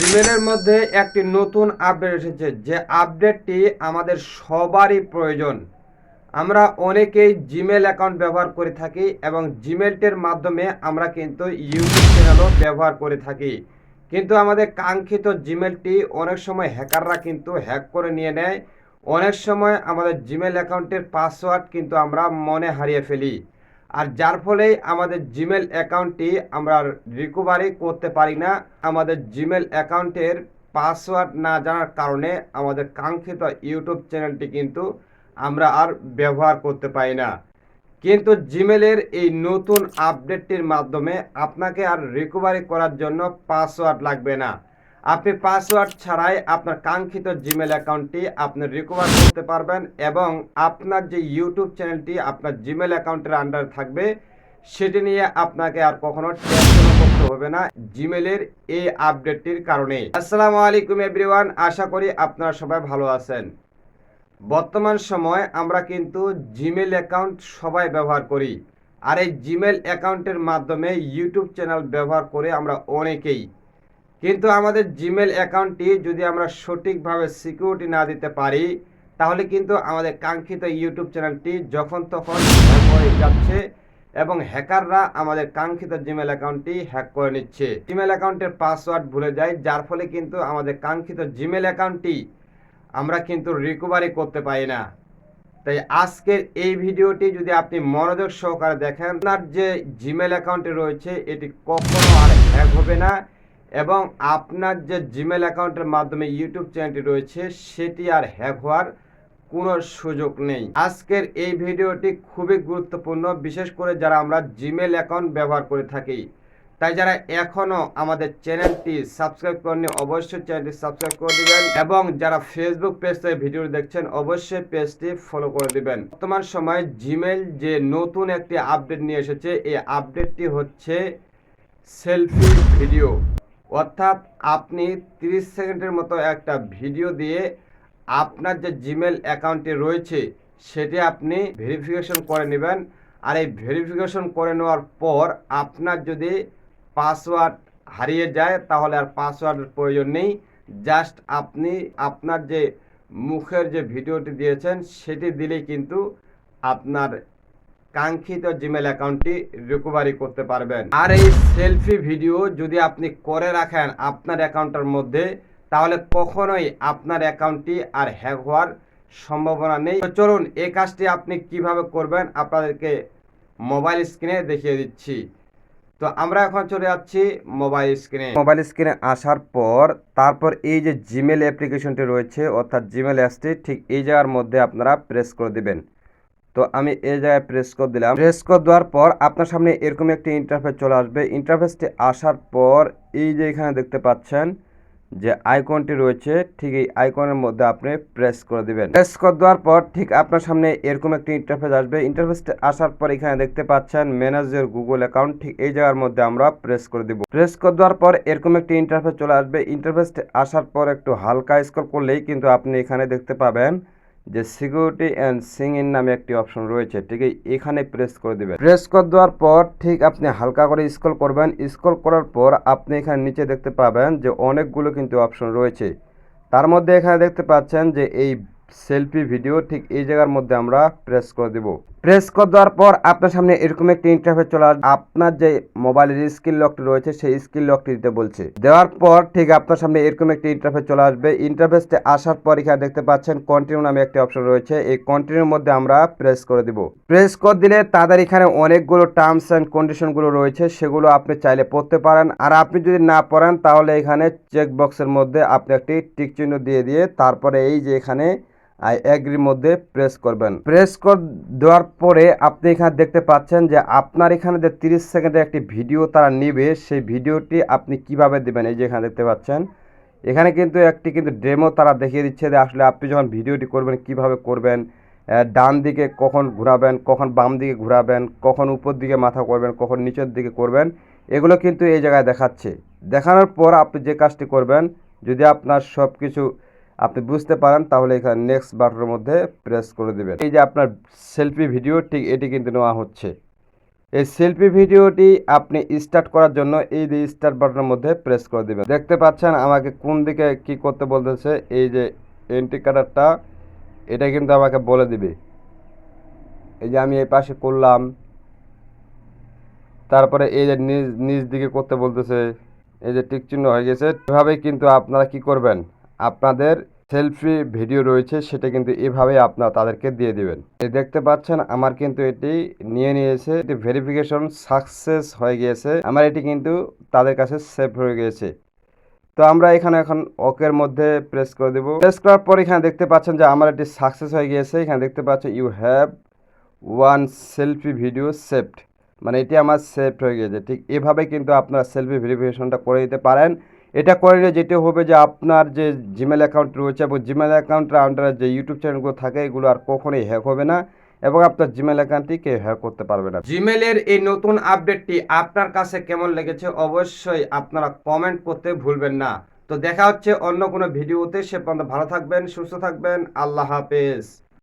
জিমেলের মধ্যে একটি নতুন আপডেট এসেছে, যে আপডেটটি আমাদের সবারই প্রয়োজন। আমরা অনেকেই জিমেল অ্যাকাউন্ট ব্যবহার করে থাকি এবং জিমেলটির মাধ্যমে আমরা কিন্তু ইউটিউব চ্যানেলও ব্যবহার করে থাকি, কিন্তু আমাদের কাঙ্ক্ষিত জিমেলটি অনেক সময় হ্যাকাররা কিন্তু হ্যাক করে নিয়ে নেয়। অনেক সময় আমাদের জিমেল অ্যাকাউন্টের পাসওয়ার্ড কিন্তু আমরা মনে হারিয়ে ফেলি, আর যার ফলে আমাদের জিমেল অ্যাকাউন্টটি আমরা রিকভারি করতে পারি না। আমাদের জিমেল অ্যাকাউন্টের পাসওয়ার্ড না জানার কারণে আমাদের কাঙ্ক্ষিত ইউটিউব চ্যানেলটি কিন্তু আমরা আর ব্যবহার করতে পারি না। কিন্তু জিমেলের এই নতুন আপডেটটির মাধ্যমে আপনাকে আর রিকভারি করার জন্য পাসওয়ার্ড লাগবে না। আপনি পাসওয়ার্ড ছাড়াই আপনার কাঙ্ক্ষিত জিমেল অ্যাকাউন্টটি আপনি রিকভার করতে পারবেন, এবং আপনার যে ইউটিউব চ্যানেলটি আপনার জিমেল অ্যাকাউন্টের আন্ডারে থাকবে সেটি নিয়ে আপনাকে আর কখনো টেনশন করতে হবে না জিমেলের এই আপডেটটির কারণে। আসসালামু আলাইকুম এভরিওয়ান, আশা করি আপনারা সবাই ভালো আছেন। বর্তমান সময় আমরা কিন্তু জিমেল অ্যাকাউন্ট সবাই ব্যবহার করি, আর এই জিমেল অ্যাকাউন্টের মাধ্যমে ইউটিউব চ্যানেল ব্যবহার করে আমরা অনেকেই। কিন্তু আমাদের জিমেল অ্যাকাউন্টটি যদি আমরা সঠিকভাবে সিকিউরিটি না দিতে পারি, তাহলে কিন্তু আমাদের কাঙ্ক্ষিত ইউটিউব চ্যানেলটি যখন তখন হ্যাক হয়ে যাচ্ছে, এবং হ্যাকাররা আমাদের কাঙ্ক্ষিত জিমেল অ্যাকাউন্টটি হ্যাক করে নিচ্ছে। জিমেল অ্যাকাউন্টের পাসওয়ার্ড ভুলে যায়, যার ফলে কিন্তু আমাদের কাঙ্ক্ষিত জিমেল অ্যাকাউন্টটি আমরা কিন্তু রিকভারি করতে পারি না। তাই আজকের এই ভিডিওটি যদি আপনি মনোযোগ সহকারে দেখেন, আপনার যে জিমেল অ্যাকাউন্টে রয়েছে এটি কখনো আর হ্যাক হবে না, এবং আপনার যে জিমেল অ্যাকাউন্টের মাধ্যমে ইউটিউব চ্যানেলটি রয়েছে সেটি আর হ্যাক হওয়ার কোনো সুযোগ নেই। আজকের এই ভিডিওটি খুবই গুরুত্বপূর্ণ, বিশেষ করে যারা আমরা জিমেল অ্যাকাউন্ট ব্যবহার করে থাকি। তাই যারা এখনো আমাদের চ্যানেলটি সাবস্ক্রাইব করেননি অবশ্যই চ্যানেলটি সাবস্ক্রাইব করে দিবেন, এবং যারা ফেসবুক পেজ থেকে ভিডিও দেখছেন অবশ্যই পেজটি ফলো করে দিবেন। বর্তমান সময়ে জিমেল যে নতুন একটি আপডেট নিয়ে এসেছে, এই আপডেটটি হচ্ছে সেলফি ভিডিও। অর্থাৎ আপনি 30 সেকেন্ডের মতো একটা ভিডিও দিয়ে আপনার যে জিমেল অ্যাকাউন্টে রয়েছে সেটি আপনি ভেরিফিকেশন করে নেবেন। আর এই ভেরিফিকেশন করে নেওয়ার পর আপনার যদি পাসওয়ার্ড হারিয়ে যায় তাহলে আর পাসওয়ার্ডের প্রয়োজন নেই। জাস্ট আপনি আপনার যে মুখের যে ভিডিওটি দিয়েছেন সেটি দিলেই কিন্তু আপনার কাঙ্ক্ষিত জিমেল অ্যাকাউন্টটি রিকভারি করতে পারবেন। আর এই সেলফি ভিডিও যদি আপনি করে রাখেন আপনার অ্যাকাউন্টের মধ্যে, তাহলে কখনোই আপনার অ্যাকাউন্টটি আর হ্যাক হওয়ার সম্ভাবনা নেই। তো চলুন এই কাজটি আপনি কিভাবে করবেন আপনাদেরকে মোবাইল স্ক্রিনে দেখিয়ে দিচ্ছি। তো আমরা এখন চলে যাচ্ছি মোবাইল স্ক্রিনে আসার পর তারপর এই যে জিমেল অ্যাপ্লিকেশনটি রয়েছে অর্থাৎ জিমেল অ্যাপসটি ঠিক এই জায়গার মধ্যে আপনারা প্রেস করে দিবেন। তো আমি এই জায়গায় প্রেস করে দিলাম। প্রেস করে দেওয়ার পর আপনার সামনে এরকম একটি ইন্টারফেস চলে আসবে। ইন্টারফেসটি আসার পর এই যে এখানে দেখতে পাচ্ছেন যে আইকনটি রয়েছে, ঠিক এই আইকনের মধ্যে আপনি প্রেস করে দিবেন। প্রেস করে দেওয়ার পর ঠিক আপনার সামনে এরকম একটি ইন্টারফেস আসবে। ইন্টারফেসটি আসার পর এখানে দেখতে পাচ্ছেন ম্যানেজ ইওর গুগল অ্যাকাউন্ট, ঠিক এই জায়গার মধ্যে আমরা প্রেস করে দিব। প্রেস করে দেওয়ার পর এরকম একটি ইন্টারফেস চলে আসবে। ইন্টারফেসটি আসার পর একটু হালকা স্ক্রল করলেই কিন্তু আপনি এখানে দেখতে পাবেন যে সিকিউরিটি অ্যান্ড সিং ইন নামে একটি অপশন রয়েছে, ঠিক এখানে প্রেস করে দিবেন। প্রেস করে দেওয়ার পর ঠিক আপনি হালকা করে স্ক্রল করবেন। স্ক্রল করার পর আপনি এখানে নিচে দেখতে পাবেন যে অনেকগুলো কিন্তু অপশন রয়েছে। তার মধ্যে এখানে দেখতে পাচ্ছেন যে এই সেলফি ভিডিও, ঠিক এই জায়গার মধ্যে আমরা প্রেস করে দেব। প্রেস করে দেওয়ার পর আপনার সামনে এরকম একটি ইন্টারফেস চলে আসবে। আপনার যে মোবাইলের স্ক্রিন লকটি রয়েছে সেই স্ক্রিন লকটি দিতে বলছে। দেওয়ার পর ঠিক আপনার সামনে এরকম একটি ইন্টারফেস চলে আসবে। ইন্টারফেসটি আসার পর এখানে দেখতে পাচ্ছেন কন্টিনিউ নামে একটি অপশন রয়েছে। এই কন্টিনিউর মধ্যে আমরা প্রেস করে দিব। প্রেস করে দিলে তাদের এখানে অনেকগুলো টার্মস অ্যান্ড কন্ডিশনগুলো রয়েছে, সেগুলো আপনি চাইলে পড়তে পারেন। আর আপনি যদি না পড়েন তাহলে এখানে চেক বক্সের মধ্যে আপনি একটি টিক চিহ্ন দিয়ে তারপরে এই যে এখানে আই এগ্রির মধ্যে প্রেস করবেন। প্রেস করে দেওয়ার পরে আপনি এখানে দেখতে পাচ্ছেন যে আপনার এখানে যে 30 সেকেন্ডের একটি ভিডিও তারা নেবে, সেই ভিডিওটি আপনি কিভাবে দেবেন। এই যে এখানে দেখতে পাচ্ছেন এখানে কিন্তু একটি ডেমো তারা দেখিয়ে দিচ্ছে যে আসলে আপনি যখন ভিডিওটি করবেন কিভাবে করবেন। ডান দিকে কখন ঘোরাবেন, কখন বাম দিকে ঘোরাবেন, কখন উপর দিকে মাথা করবেন, কখন নিচের দিকে করবেন, এগুলো কিন্তু এই জায়গায় দেখাচ্ছে। দেখানোর পর আপনি যে কাজটি করবেন, যদি আপনার সব কিছু আপনি বুঝতে পারেন তাহলে এখানে নেক্সট বাটনের মধ্যে প্রেস করে দিবেন। এই যে আপনার সেলফি ভিডিও ঠিক এটি কিন্তু নেওয়া হচ্ছে। এই সেলফি ভিডিওটি আপনি স্টার্ট করার জন্য এই যে স্টার্ট বাটনের মধ্যে প্রেস করে দিবেন। দেখতে পাচ্ছেন আমাকে কোন দিকে কি করতে বলতেছে, এই যে ইন্ডিকেটরটা এটা কিন্তু আমাকে বলে দিবে। এই যে আমি এই পাশে করলাম, তারপরে এই যে নিজ নিজ দিকে করতে বলতেছে, এই যে টিক চিহ্ন হয়ে গেছে। এভাবেই কিন্তু আপনারা কি করবেন, আপনাদের সেলফি ভিডিও রয়েছে সেটা কিন্তু এভাবেই আপনারা তাদেরকে দিয়ে দিবেন। এই দেখতে পাচ্ছেন আমার কিন্তু এটি নিয়ে নিয়েছে, এটি ভেরিফিকেশন সাকসেস হয়ে গিয়েছে, আমার এটি কিন্তু তাদের কাছে সেভ হয়ে গিয়েছে। তো আমরা এখানে এখন ওকের মধ্যে প্রেস করে দেব। প্রেস করার পর এখানে দেখতে পাচ্ছেন যে আমার এটি সাকসেস হয়ে গিয়েছে। এখানে দেখতে পাচ্ছেন you have one selfie video saved, মানে এটি আমার সেভ হয়ে গিয়েছে। ঠিক এভাবে কিন্তু আপনারা সেলফি ভেরিফিকেশনটা করে দিতে পারেন। এটা করলে যেটি হবে যে আপনার যে জিমেল অ্যাকাউন্ট রয়েছে এবং জিমেল অ্যাকাউন্টের আন্ডারে যে ইউটিউব চ্যানেলগুলো থাকে এগুলো আর কখনোই হ্যাক হবে না এবং আপনার জিমেল অ্যাকাউন্টটি কেউ হ্যাক করতে পারবে না। জিমেলের এই নতুন আপডেটটি আপনার কাছে কেমন লেগেছে অবশ্যই আপনারা কমেন্ট করতে ভুলবেন না। তো দেখা হচ্ছে অন্য কোনো ভিডিওতে, সে পর্যন্ত ভালো থাকবেন, সুস্থ থাকবেন, আল্লাহ হাফেজ।